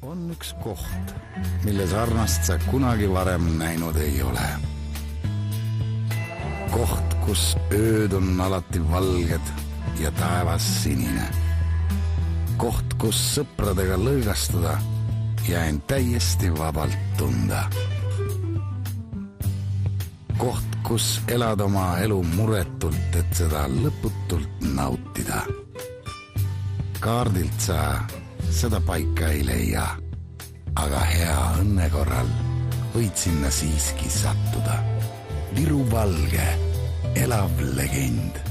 On üks koht, mille sarnast sa kunagi varem näinud ei ole. Koht, kus ööd on alati valged ja taevas sinine. Koht, kus sõpradega lõõgastuda ja end täiesti vabalt tunda. Koht, kus elad oma elu muretult, et seda lõputult nautida. Kaardilt sa seda paika ei leia, aga hea õnne korral võid sinna siiski sattuda. Viru Valge, elav legend.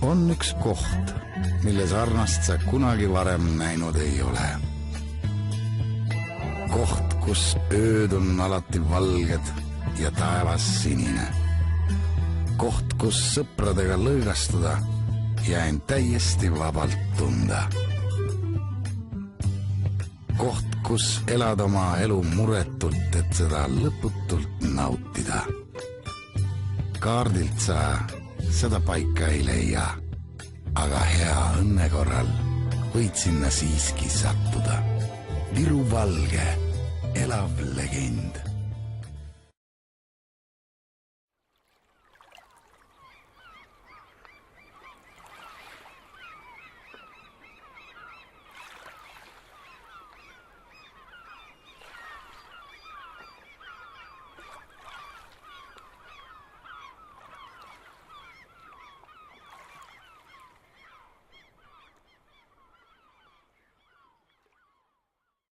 On üks koht, mille sarnast sa kunagi varem näinud ei ole. Koht, kus ööd on alati valged ja taevas sinine. Koht, kus sõpradega lõõgastuda ja end täiesti vabalt tunda. Koht, kus elad oma elu muretult, et seda lõputult nautida. Kaardilt sa seda paika ei leia, aga hea õnne korral võid sinna siiski sattuda. Viru Valge, elav legend.